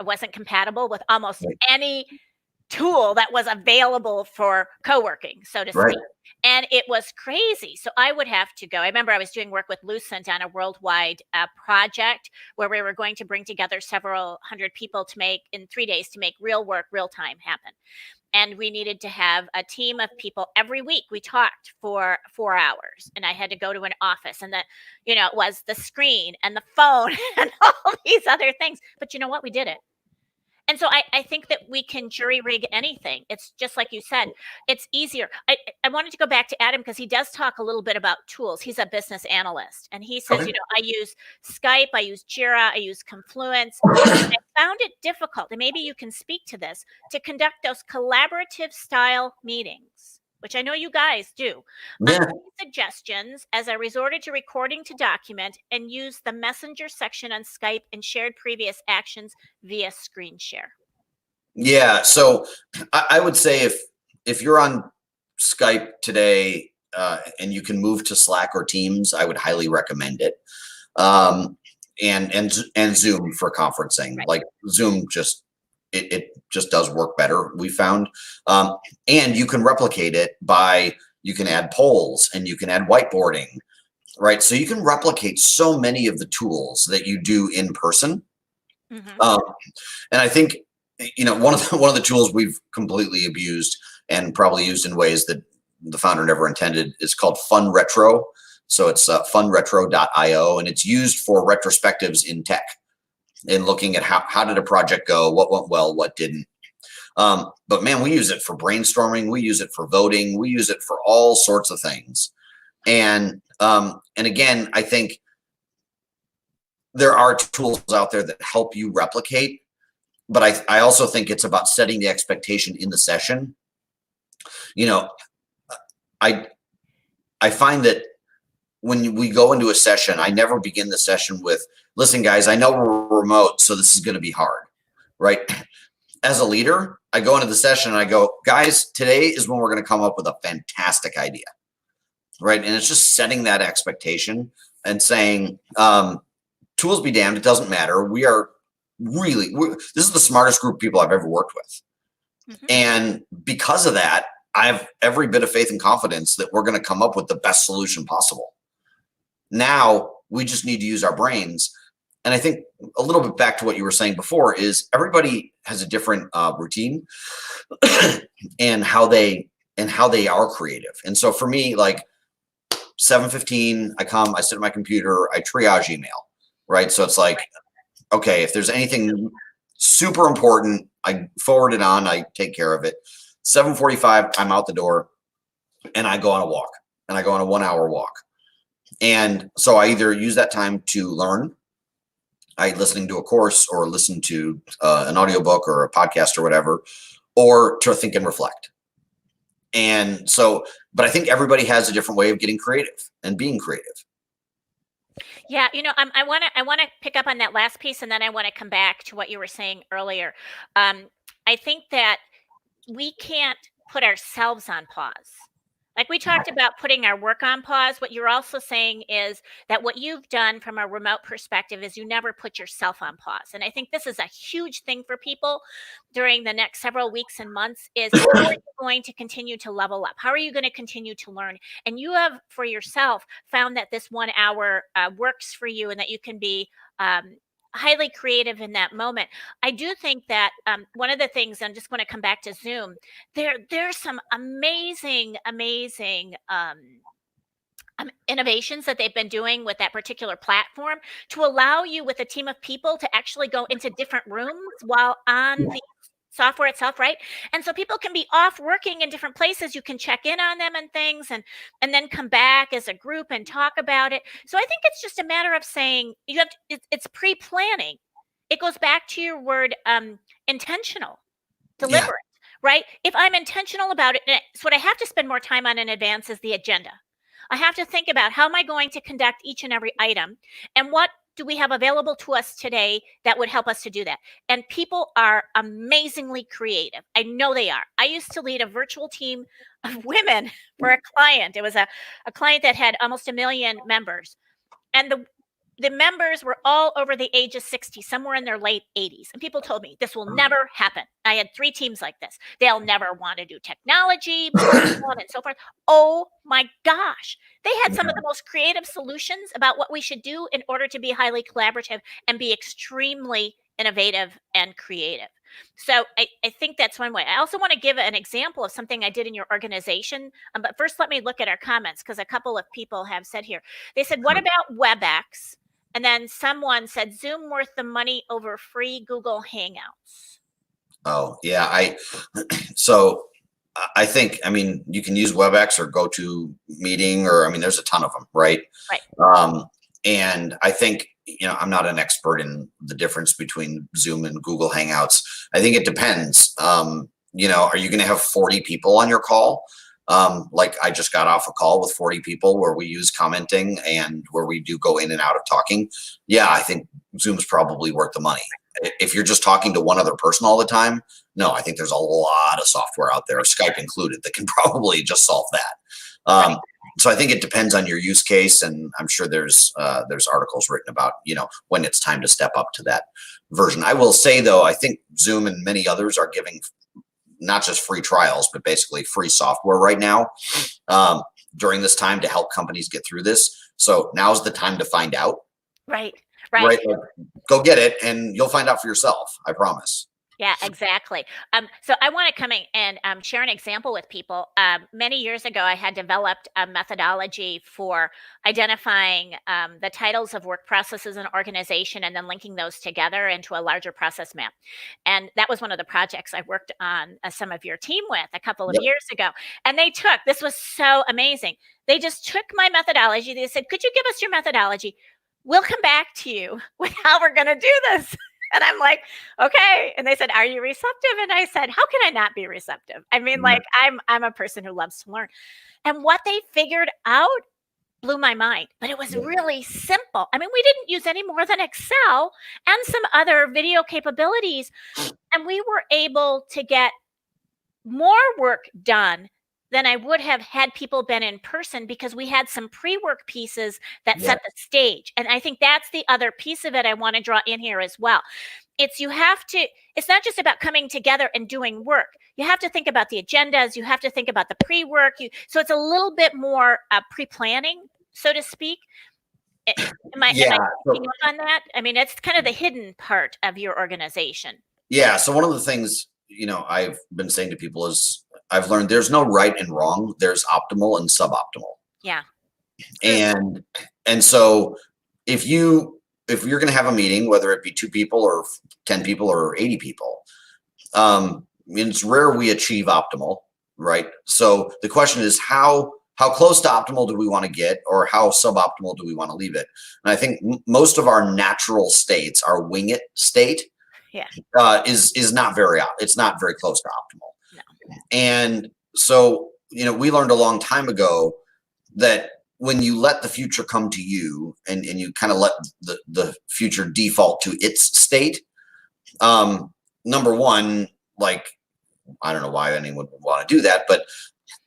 wasn't compatible with almost any tool that was available for co-working, so to speak. Right. And it was crazy. So I would have to go. I remember I was doing work with Lucent on a worldwide project where we were going to bring together several hundred people in 3 days to make real work, real time happen. And we needed to have a team of people every week. We talked for 4 hours, and I had to go to an office, and it was the screen and the phone and all these other things. But you know what? We did it. And so I think that we can jury rig anything. It's just like you said, it's easier. I wanted to go back to Adam because he does talk a little bit about tools. He's a business analyst, and he says, Okay. I use Skype, I use Jira, I use Confluence. I found it difficult, and maybe you can speak to this, to conduct those collaborative style meetings, which I know you guys do. Yeah. Suggestions as I resorted to recording to document and use the messenger section on Skype and shared previous actions via screen share. Yeah. So I would say if you're on Skype today and you can move to Slack or Teams, I would highly recommend it. And Zoom for conferencing. Right. Like Zoom it just does work better, we found. And you can replicate it you can add polls and you can add whiteboarding, right? So you can replicate so many of the tools that you do in person. Mm-hmm. And I think, one of the tools we've completely abused and probably used in ways that the founder never intended is called Fun Retro. So it's funretro.io, and it's used for retrospectives in tech and looking at how did a project go, what went well, what didn't. But man, we use it for brainstorming. We use it for voting. We use it for all sorts of things. And again, I think there are tools out there that help you replicate, but I also think it's about setting the expectation in the session. I find that when we go into a session, I never begin the session with, listen, guys, I know we're remote, so this is going to be hard, right? As a leader, I go into the session and I go, guys, today is when we're going to come up with a fantastic idea, right? And it's just setting that expectation and saying, tools be damned, it doesn't matter. This is the smartest group of people I've ever worked with. Mm-hmm. And because of that, I have every bit of faith and confidence that we're going to come up with the best solution possible. Now we just need to use our brains. And I think a little bit back to what you were saying before is everybody has a different routine and how they are creative. And so for me, like 7:15, I sit at my computer, I triage email, right? So it's like, okay, if there's anything super important, I forward it on, I take care of it. 7:45, I'm out the door and I go on a walk, and I go on a 1 hour walk. And so I either use that time to learn, listening to a course or listen to an audiobook or a podcast or whatever, or to think and reflect. And so, but I think everybody has a different way of getting creative and being creative. Yeah, I want to pick up on that last piece, and then I want to come back to what you were saying earlier. I think that we can't put ourselves on pause. Like we talked about putting our work on pause. What you're also saying is that what you've done from a remote perspective is you never put yourself on pause. And I think this is a huge thing for people during the next several weeks and months is how are you going to continue to level up? How are you going to continue to learn? And you have for yourself found that this 1 hour works for you and that you can be highly creative in that moment. I do think that one of the things, I'm just going to come back to Zoom, there's some amazing innovations that they've been doing with that particular platform to allow you with a team of people to actually go into different rooms while on the software itself, right? And so people can be off working in different places. You can check in on them and things and then come back as a group and talk about it. So I think it's just a matter of saying you have to, it's pre-planning. It goes back to your word intentional, deliberate, right? If I'm intentional about it, so what I have to spend more time on in advance is the agenda. I have to think about how am I going to conduct each and every item and what do we have available to us today that would help us to do that? And people are amazingly creative. I know they are. I used to lead a virtual team of women for a client. It was a client that had almost 1 million members. And the members were all over the age of 60, somewhere in their late 80s. And people told me this will never happen. I had 3 teams like this. They'll never want to do technology, so on and so forth. Oh my gosh. They had some of the most creative solutions about what we should do in order to be highly collaborative and be extremely innovative and creative. So I think that's one way. I also want to give an example of something I did in your organization. But first, let me look at our comments because a couple of people have said here. They said, what about WebEx? And then someone said, Zoom worth the money over free Google Hangouts. Oh, yeah. So I think, I mean, you can use WebEx or GoToMeeting, or, I mean, there's a ton of them, right? Right. And I think, I'm not an expert in the difference between Zoom and Google Hangouts. I think it depends. Are you going to have 40 people on your call? Like I just got off a call with 40 people where we use commenting and where we do go in and out of talking. Yeah, I think Zoom's probably worth the money. If you're just talking to one other person all the time, no, I think there's a lot of software out there, Skype included, that can probably just solve that. So I think it depends on your use case, and I'm sure there's articles written about when it's time to step up to that version. I will say though, I think Zoom and many others are giving not just free trials, but basically free software right now during this time to help companies get through this. So now's the time to find out. Right. Go get it and you'll find out for yourself. I promise. Yeah, exactly. So I want to come in and share an example with people. Many years ago, I had developed a methodology for identifying the titles of work processes in an organization and then linking those together into a larger process map. And that was one of the projects I worked on some of your team with a couple of years ago. And this was so amazing. They just took my methodology. They said, could you give us your methodology? We'll come back to you with how we're going to do this. And I'm like, okay. And they said, are you receptive? And I said, how can I not be receptive? I mean, like I'm a person who loves to learn. And what they figured out blew my mind, but it was really simple. I mean, we didn't use any more than Excel and some other video capabilities. And we were able to get more work done than I would have had people been in person because we had some pre-work pieces that set the stage. And I think that's the other piece of it I want to draw in here as well. It's not just about coming together and doing work. You have to think about the agendas. You have to think about the pre-work. So it's a little bit more pre-planning, so to speak. Am I picking up on that? I mean, it's kind of the hidden part of your organization. Yeah. So one of the things, I've been saying to people is I've learned there's no right and wrong. There's optimal and suboptimal. Yeah. And so if you're going to have a meeting, whether it be 2 people or 10 people or 80 people, it's rare we achieve optimal, right? So the question is how close to optimal do we want to get, or how suboptimal do we want to leave it? And I think most of our natural states, our wing it state, is not very, it's not very close to optimal. No. And so we learned a long time ago that when you let the future come to you and you kind of let the future default to its state, number one, like, I don't know why anyone would want to do that, but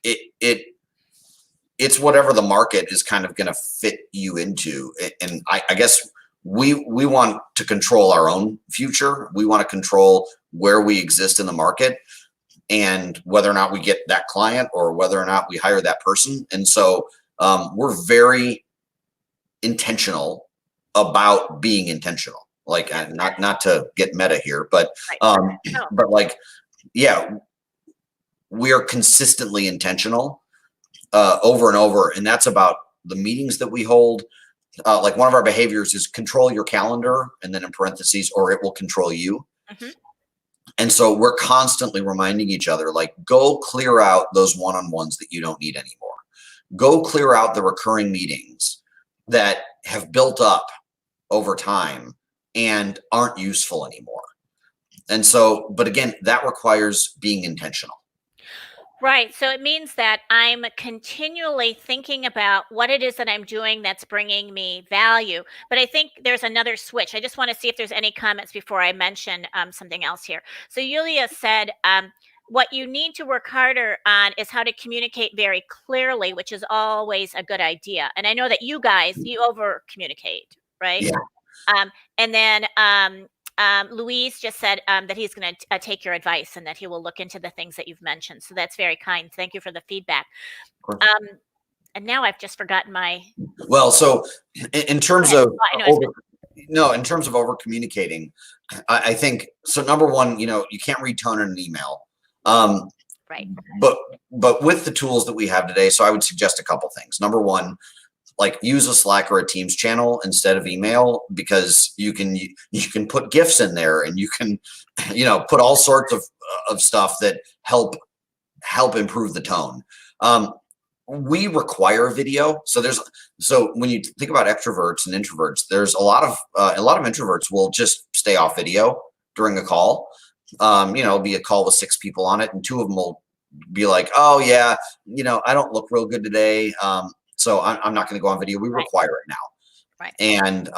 it's whatever the market is kind of going to fit you into. And I guess we want to control our own future. We want to control where we exist in the market and whether or not we get that client or whether or not we hire that person. And so we're very intentional about being intentional. Like, not to get meta here, but but like, yeah, we are consistently intentional over and over, and that's about the meetings that we hold. Like, one of our behaviors is control your calendar, and then in parentheses, or it will control you. Mm-hmm. And so we're constantly reminding each other, like, go clear out those one-on-ones that you don't need anymore. Go clear out the recurring meetings that have built up over time and aren't useful anymore. And so, but again, that requires being intentional. Right. So it means that I'm continually thinking about what it is that I'm doing that's bringing me value. But I think there's another switch. I just want to see if there's any comments before I mention something else here. So Yulia said, what you need to work harder on is how to communicate very clearly, which is always a good idea. And I know that you guys, you over communicate, right? Yeah. And then Louise just said that he's going to take your advice and that he will look into the things that you've mentioned. So that's very kind. Thank you for the feedback. And now I've just forgotten my. Well, so in terms of in terms of over communicating, I think so. Number one, you can't read tone in an email. Right. But with the tools that we have today, so I would suggest a couple things. Number one, like, use a Slack or a Teams channel instead of email, because you can put GIFs in there, and you can, put all sorts of stuff that help improve the tone. We require video. So when you think about extroverts and introverts, there's a lot of introverts will just stay off video during a call. It'll be a call with 6 people on it, and 2 of them will be like, oh yeah, I don't look real good today. So I'm not going to go on video. We require it now. Right. And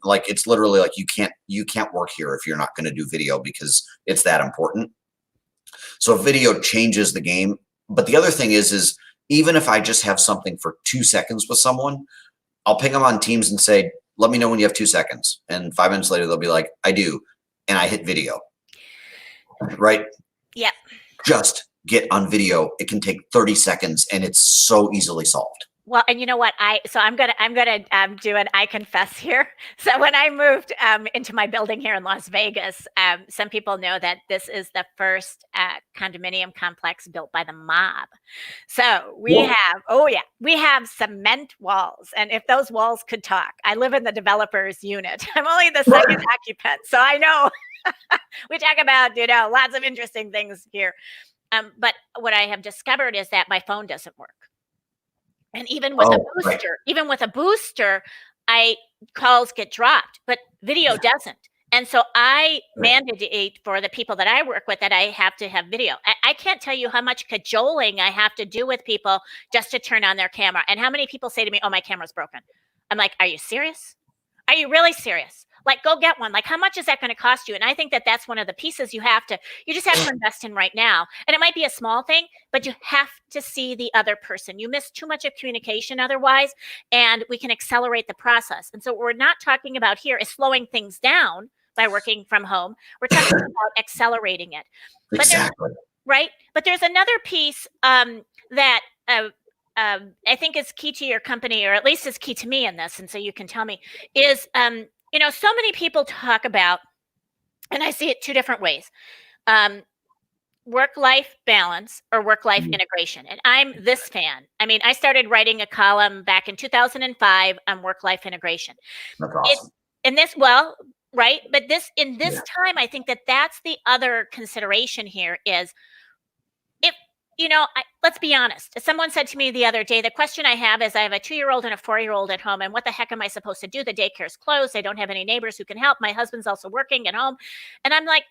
like, it's literally like, you can't work here if you're not going to do video, because it's that important. So video changes the game. But the other thing is even if I just have something for 2 seconds with someone, I'll ping them on Teams and say, let me know when you have 2 seconds. And 5 minutes later, they'll be like, I do. And I hit video. Right? Yeah. Just get on video. It can take 30 seconds and it's so easily solved. Well, and you know what? I'm gonna do an I confess here. So when I moved into my building here in Las Vegas, some people know that this is the first condominium complex built by the mob. So we have cement walls, and if those walls could talk, I live in the developer's unit. I'm only the second occupant, so I know we talk about lots of interesting things here. But what I have discovered is that my phone doesn't work. And even with a booster, calls get dropped, but video doesn't. And so I mandate for the people that I work with that I have to have video. I can't tell you how much cajoling I have to do with people just to turn on their camera. And how many people say to me, oh, my camera's broken. I'm like, are you serious? Are you really serious? Like, go get one. Like, how much is that going to cost you? And I think that that's one of the pieces you just have to invest in right now. And it might be a small thing, but you have to see the other person. You miss too much of communication otherwise, and we can accelerate the process. And so what we're not talking about here is slowing things down by working from home. We're talking about accelerating it. Exactly. But there's another piece that I think is key to your company, or at least is key to me in this, and so you can tell me, is so many people talk about, and I see it 2 different ways, work-life balance or work-life integration. And I'm this fan. I mean, I started writing a column back in 2005 on work-life integration. That's awesome. But in this time, I think that's the other consideration here is, if let's be honest. Someone said to me the other day, the question I have is, I have a 2-year-old and a 4-year-old at home, and what the heck am I supposed to do? The daycare's closed. I don't have any neighbors who can help. My husband's also working at home. And I'm like,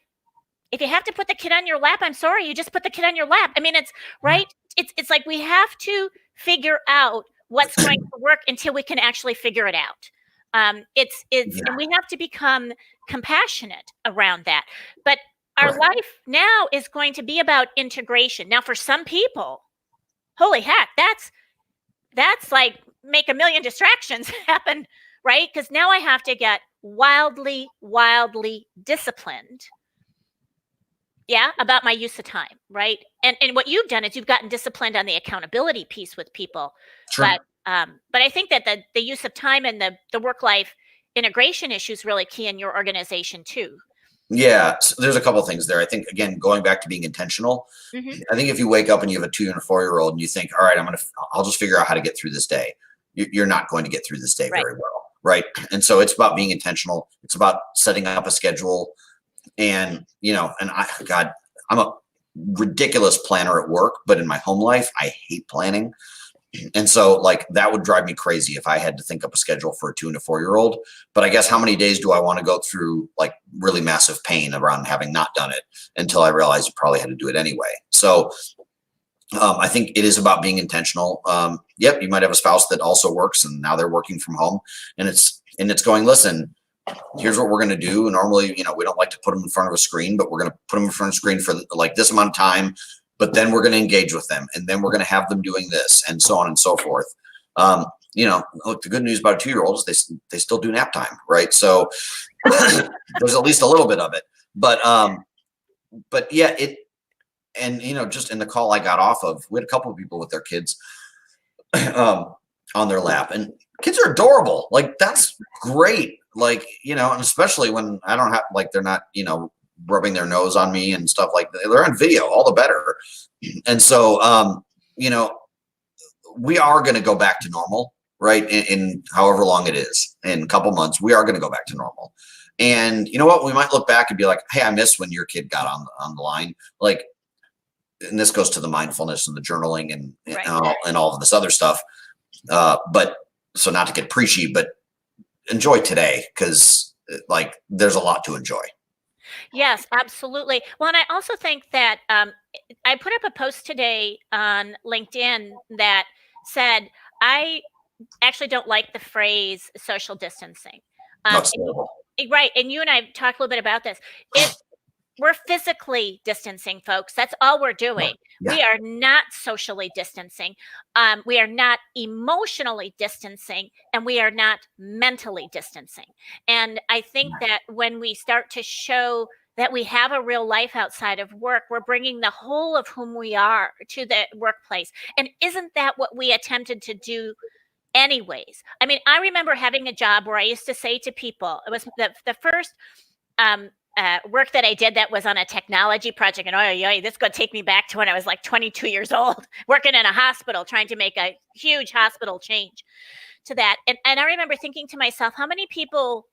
if you have to put the kid on your lap, I'm sorry, you just put the kid on your lap. I mean, it's right. It's like we have to figure out what's going to work until we can actually figure it out. And we have to become compassionate around that. But our life now is going to be about integration. Now, for some people, holy heck, that's like make a million distractions happen, right? Because now I have to get wildly disciplined. Yeah, about my use of time, right? And what you've done is you've gotten disciplined on the accountability piece with people. Sure. But I think that the use of time and the work-life integration issue is really key in your organization too. Yeah, so there's a couple of things there. I think, again, going back to being intentional, I think if you wake up and you have a 2 and a 4-year-old and you think, all right, I'll just figure out how to get through this day. You're not going to get through this day very well, right? And so it's about being intentional. It's about setting up a schedule. And, I'm a ridiculous planner at work, but in my home life, I hate planning. And so that would drive me crazy if I had to think up a schedule for a 2 and a 4-year-old. But I guess how many days do I want to go through really massive pain around having not done it until I realized you probably had to do it anyway. So I think it is about being intentional. Yep. You might have a spouse that also works and now they're working from home and it's going, listen, here's what we're going to do. And normally, we don't like to put them in front of a screen, but we're going to put them in front of a screen for this amount of time. But then we're going to engage with them and then we're going to have them doing this and so on and so forth. Look, the good news about a 2-year-old is they still do nap time, right? So there's at least a little bit of it, but yeah, just in the call I got off of, we had a couple of people with their kids on their lap and kids are adorable. That's great. And especially when I don't have, they're not, rubbing their nose on me and stuff like that. They're on video, all the better. And so, we are going to go back to normal, right? In however long it is, in a couple months, we are going to go back to normal. And you know what? We might look back and be like, hey, I missed when your kid got on the line. And this goes to the mindfulness and the journaling and all of this other stuff. But so not to get preachy, but enjoy today because there's a lot to enjoy. Yes, absolutely. Well, and I also think that I put up a post today on LinkedIn that said, I actually don't like the phrase social distancing. Right. And you and I talked a little bit about this. We're physically distancing, folks. That's all we're doing. Yeah. We are not socially distancing. We are not emotionally distancing, and we are not mentally distancing. And I think that when we start to show that we have a real life outside of work, we're bringing the whole of whom we are to the workplace. And isn't that what we attempted to do anyways? I mean, I remember having a job where I used to say to people, it was the first work that I did that was on a technology project. And this is going to take me back to when I was 22 years old, working in a hospital, trying to make a huge hospital change to that. And I remember thinking to myself, how many people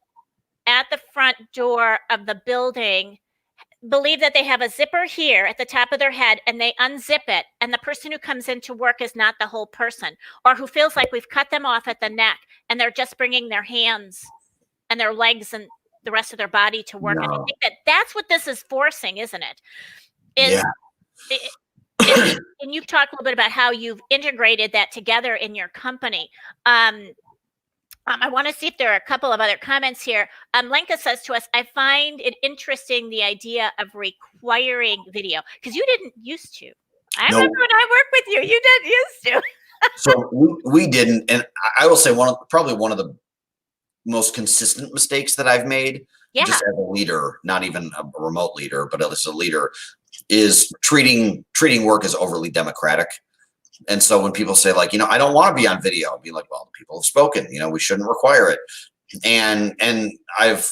at the front door of the building believe that they have a zipper here at the top of their head and they unzip it, and the person who comes into work is not the whole person, or who feels like we've cut them off at the neck and they're just bringing their hands and their legs and the rest of their body to work. No. And I think that's what this is forcing, isn't it? And you've talked a little bit about how you've integrated that together in your company. I want to see if there are a couple of other comments here. Lenka says to us, I find it interesting, the idea of requiring video, because you didn't used to. I remember when I worked with you, you didn't used to. So we didn't. And I will say probably one of the most consistent mistakes that I've made, just as a leader, not even a remote leader, but as a leader, is treating work as overly democratic. And so when people say I don't want to be on video, I'll be like, well, people have spoken, we shouldn't require it. And I've,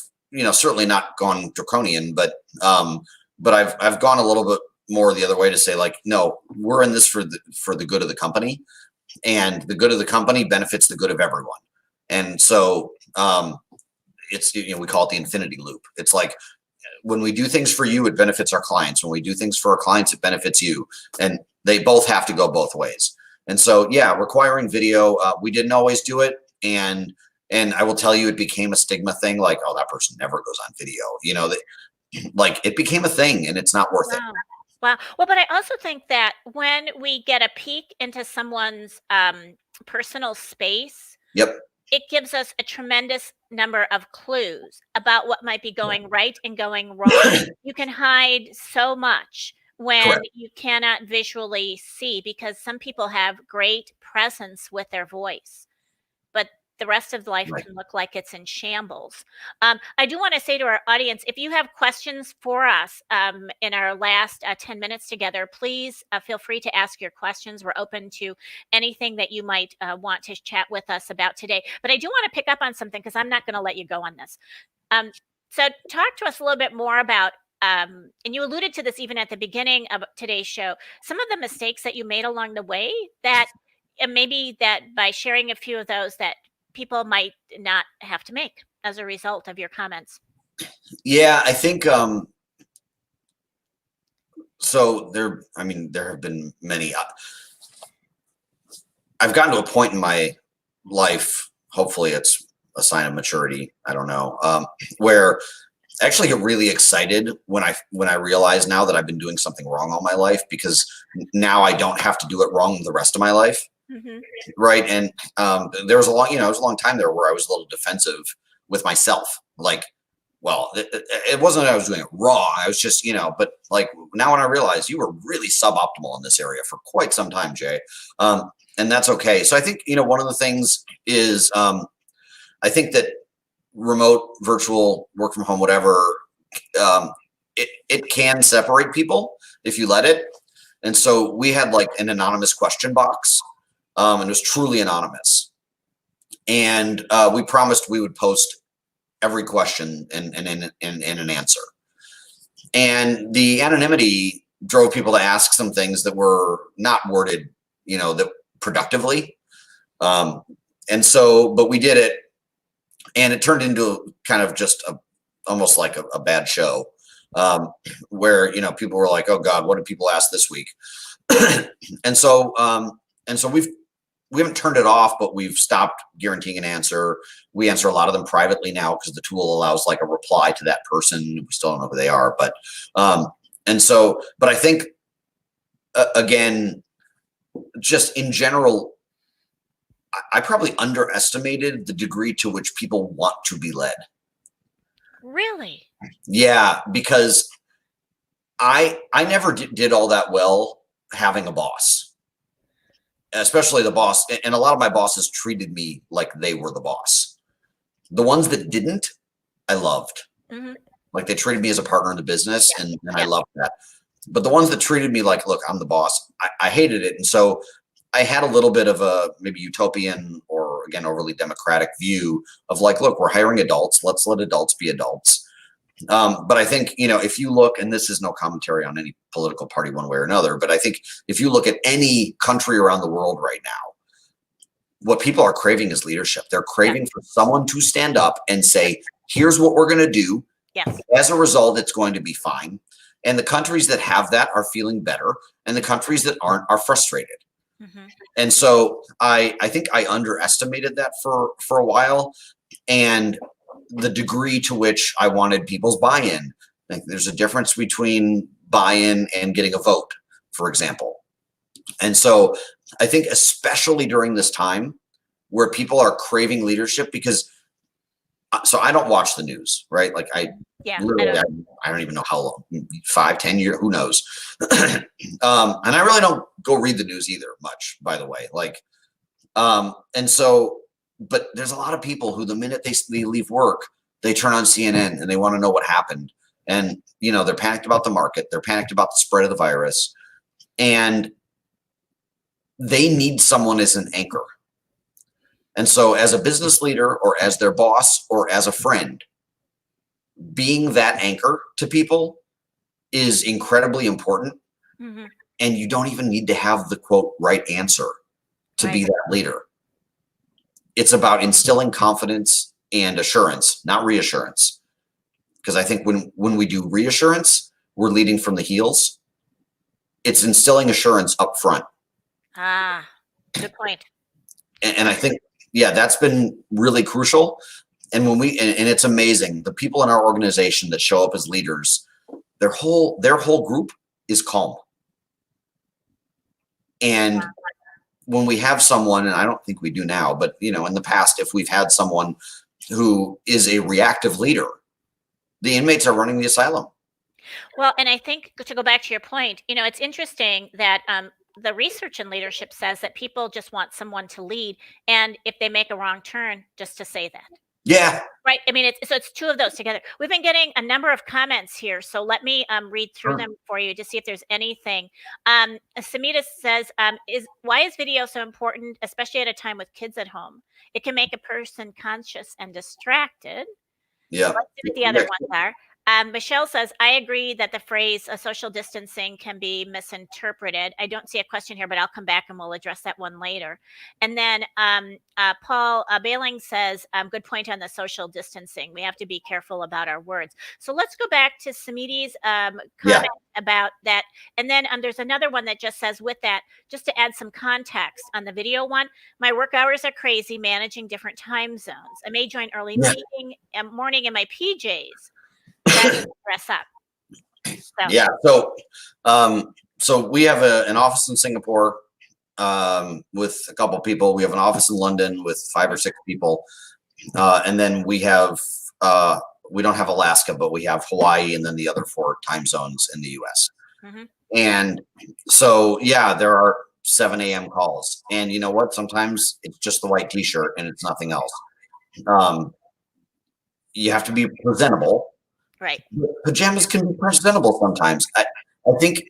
certainly not gone draconian, but I've gone a little bit more the other way to say no, we're in this for the good of the company, and the good of the company benefits the good of everyone. And so it's, we call it the infinity loop. It's when we do things for you, it benefits our clients. When we do things for our clients, it benefits you. And they both have to go both ways. And so, requiring video, we didn't always do it. And I will tell you, it became a stigma thing. Oh, that person never goes on video. like it became a thing and it's not worth it. Wow. Wow. Well, but I also think that when we get a peek into someone's personal space, Yep. it gives us a tremendous number of clues about what might be going right and going wrong. You can hide so much when Correct. you cannot visually see, because some people have great presence with their voice, but the rest of life Right. can look like it's in shambles. I do want to say to our audience, if you have questions for us in our last 10 minutes together, please feel free to ask your questions. We're open to anything that you might want to chat with us about today. But I do want to pick up on something, because I'm not going to let you go on this. So talk to us a little bit more about, and you alluded to this even at the beginning of today's show, some of the mistakes that you made along the way, that and maybe that by sharing a few of those that people might not have to make as a result of your comments. Yeah, I think so there have been many. I've gotten to a point in my life, hopefully it's a sign of maturity, I don't know, where I actually get really excited when I realize now that I've been doing something wrong all my life, because now I don't have to do it wrong the rest of my life. Mm-hmm. Right. And there was a long time there where I was a little defensive with myself. Like, well, it wasn't that I was doing it wrong. I was just, but like now when I realize you were really suboptimal in this area for quite some time, Jay. And that's okay. So I think, one of the things is I think that remote, virtual, work from home, whatever, it can separate people if you let it. And so we had like an anonymous question box. And it was truly anonymous. And we promised we would post every question and an answer. And the anonymity drove people to ask some things that were not worded, that productively. And so, but we did it, and it turned into kind of just almost like a bad show, where, people were like, oh God, what did people ask this week? And so we haven't turned it off, but we've stopped guaranteeing an answer. We answer a lot of them privately now because the tool allows like a reply to that person. We still don't know who they are, but I think again, just in general, I probably underestimated the degree to which people want to be led. Really? Yeah, because I never did all that well having a boss. Especially the boss, and a lot of my bosses treated me like they were the boss. The ones that didn't, I loved. Mm-hmm. Like they treated me as a partner in the business, and I loved that. But the ones that treated me like, look, I'm the boss, I hated it. And so I had a little bit of a maybe utopian or, again, overly democratic view of like, look, we're hiring adults. Let's let adults be adults. But I think, if you look, and this is no commentary on any political party one way or another, but I think if you look at any country around the world right now, what people are craving is leadership. They're craving for someone to stand up and say, here's what we're going to do. Yes. As a result, it's going to be fine. And the countries that have that are feeling better, and the countries that aren't are frustrated. Mm-hmm. And so I think I underestimated that for a while. And the degree to which I wanted people's buy-in. I think there's a difference between buy-in and getting a vote, for example. And so I think especially during this time where people are craving leadership, because so I don't watch the news, right? Like I don't even know how long, 5-10 years, who knows? And I really don't go read the news either much, by the way. Like, and so, but there's a lot of people who the minute they leave work, they turn on CNN and they want to know what happened. And, they're panicked about the market. They're panicked about the spread of the virus. And they need someone as an anchor. And so as a business leader or as their boss or as a friend, being that anchor to people is incredibly important. Mm-hmm. And you don't even need to have the quote right answer to be that leader. It's about instilling confidence and assurance, not reassurance. Because I think when we do reassurance, we're leading from the heels. It's instilling assurance up front. Ah, good point. And I think, that's been really crucial. and when and it's amazing, the people in our organization that show up as leaders, their whole group is calm. And when we have someone, and I don't think we do now, but in the past, if we've had someone who is a reactive leader, the inmates are running the asylum. Well, and I think to go back to your point, it's interesting that the research in leadership says that people just want someone to lead, and if they make a wrong turn, just to say that. Yeah. Right. I mean, it's two of those together. We've been getting a number of comments here, so let me read through them for you to see if there's anything. Samita says, why is video so important, especially at a time with kids at home? It can make a person conscious and distracted. Yeah. Let's see what the other ones are. Michelle says, I agree that the phrase social distancing can be misinterpreted. I don't see a question here, but I'll come back and we'll address that one later. And then Paul Bailing says, good point on the social distancing. We have to be careful about our words. So let's go back to Samiti's comment about that. And then there's another one that just says, with that, just to add some context on the video one, my work hours are crazy managing different time zones. I may join early meeting morning in my PJs. Dress up. So. Yeah. So we have an office in Singapore with a couple of people. We have an office in London with 5 or 6 people, and then we have we don't have Alaska, but we have Hawaii, and then the other 4 time zones in the U.S. Mm-hmm. And so there are 7 a.m. calls, and you know what? Sometimes it's just the white T-shirt and it's nothing else. You have to be presentable. Right. Pajamas can be presentable sometimes. I think,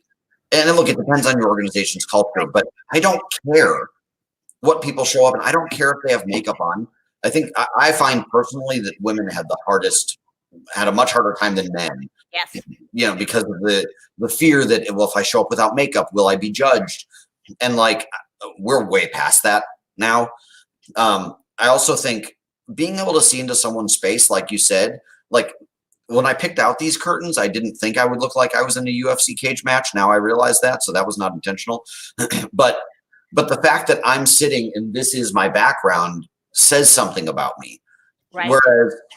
and look, it depends on your organization's culture, but I don't care what people show up, and I don't care if they have makeup on. I think I find personally that women had a much harder time than men. Yes. Because of the fear that, well, if I show up without makeup, will I be judged? And we're way past that now. I also think being able to see into someone's space, like you said, when I picked out these curtains, I didn't think I would look like I was in a UFC cage match. Now I realize that, so that was not intentional. But the fact that I'm sitting and this is my background says something about me. Right.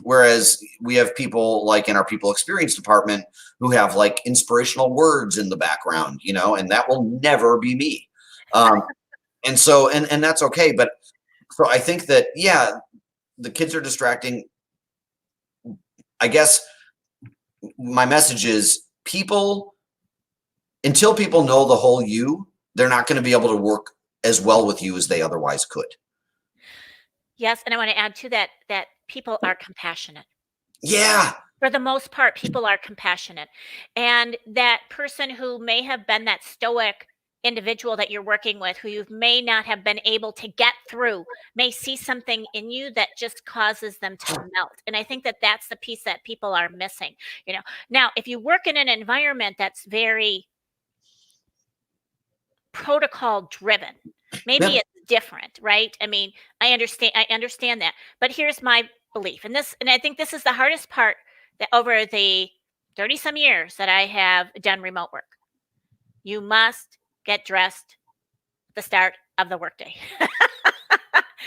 Whereas we have people in our people experience department who have inspirational words in the background, and that will never be me. And so, and that's okay. But so I think that, the kids are distracting. I guess my message is until people know the whole you, they're not going to be able to work as well with you as they otherwise could. Yes. And I want to add to that people are compassionate. Yeah. For the most part, people are compassionate. And that person who may have been that stoic individual that you're working with, who you may not have been able to get through, may see something in you that just causes them to melt. And I think that that's the piece that people are missing. Now, if you work in an environment that's very protocol driven, maybe it's different, right? I mean, I understand that, but here's my belief, and I think this is the hardest part, that over the 30 some years that I have done remote work, you must get dressed at the start of the workday.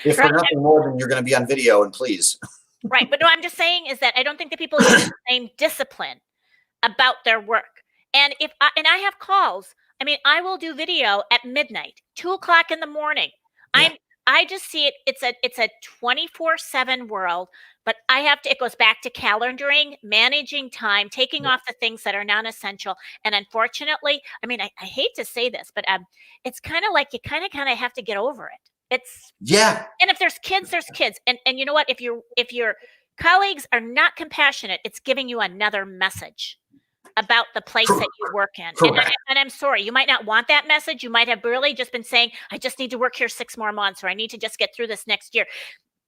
If for nothing more than you're going to be on video, and please. Right. But no, I'm just saying is that I don't think that people use the same discipline about their work. And I have calls. I mean, I will do video at midnight, 2:00 in the morning. Yeah. I just see it. It's a 24/7 world, but it goes back to calendaring, managing time, taking off the things that are non-essential. And unfortunately, I mean, I hate to say this, but it's kind of like you kind of have to get over it. And if there's kids, there's kids. And you know what? If your colleagues are not compassionate, it's giving you another message about the place that you work in. And I'm sorry, you might not want that message. You might have really just been saying, I just need to work here 6 more months, or I need to just get through this next year.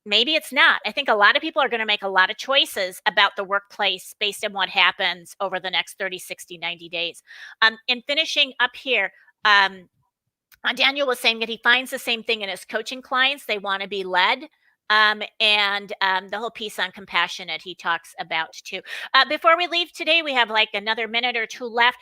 Maybe it's not. I think a lot of people are going to make a lot of choices about the workplace based on what happens over the next 30, 60, 90 days. And finishing up here, Daniel was saying that he finds the same thing in his coaching clients. They want to be led. And the whole piece on compassionate he talks about too. Before we leave today, we have another minute or two left.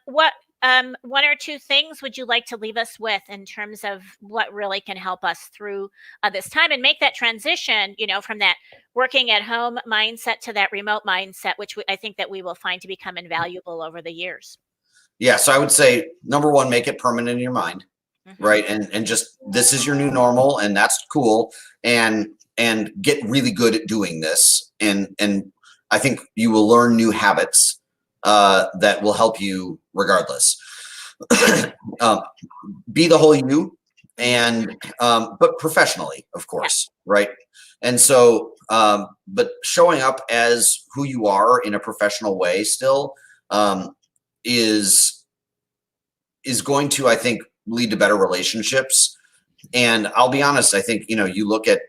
What one or two things would you like to leave us with in terms of what really can help us through this time and make that transition, from that working at home mindset to that remote mindset, which I think that we will find to become invaluable over the years? Yeah. So I would say, number one, make it permanent in your mind, right? And just, this is your new normal, and that's cool. And get really good at doing this. And I think you will learn new habits that will help you regardless. Be the whole you, and but professionally, of course, right? And so, but showing up as who you are in a professional way still is going to, I think, lead to better relationships. And I'll be honest, I think, you look at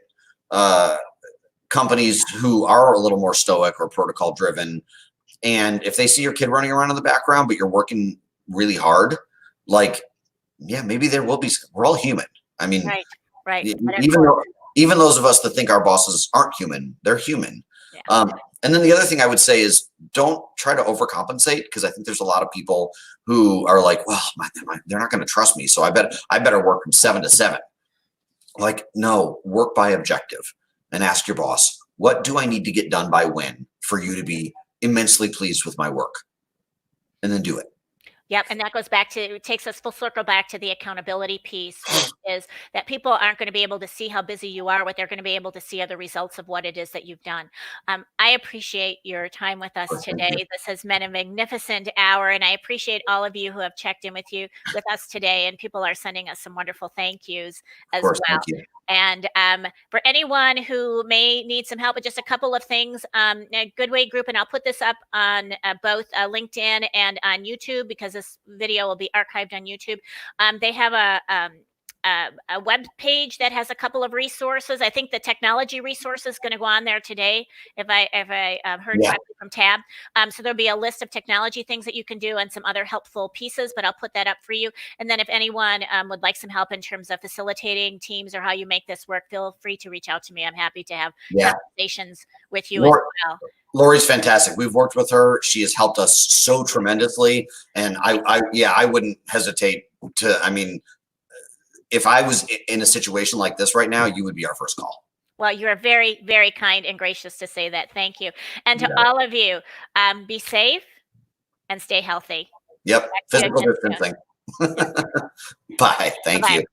companies who are a little more stoic or protocol driven, and if they see your kid running around in the background, but you're working really hard, like, yeah, maybe there will be, we're all human. I mean, right. Even those of us that think our bosses aren't human, they're human. Yeah. And then the other thing I would say is, don't try to overcompensate, because I think there's a lot of people who are like, well, they're not going to trust me, so I better work from 7 to 7. Like, no, work by objective, and ask your boss, what do I need to get done by when for you to be immensely pleased with my work? And then do it. Yep, and that goes back to, it takes us full circle back to the accountability piece, which is that people aren't going to be able to see how busy you are. What they're going to be able to see are the results of what it is that you've done. I appreciate your time with us today. This has been a magnificent hour, and I appreciate all of you who have checked in with us today. And people are sending us some wonderful thank yous as well. Thank you. And for anyone who may need some help with just a couple of things, Goodway Group, and I'll put this up on both LinkedIn and on YouTube, because this video will be archived on YouTube. They have a web page that has a couple of resources. I think the technology resource is going to go on there today, if I heard correctly from Tab. So there'll be a list of technology things that you can do and some other helpful pieces, but I'll put that up for you. And then if anyone would like some help in terms of facilitating teams or how you make this work, feel free to reach out to me. I'm happy to have conversations with you as well. Lori's fantastic. We've worked with her. She has helped us so tremendously. And I wouldn't hesitate to, I mean, if I was in a situation like this right now, you would be our first call. Well, you're very, very kind and gracious to say that. Thank you. And to all of you, be safe and stay healthy. Yep. Physical distancing. Bye. Thank you.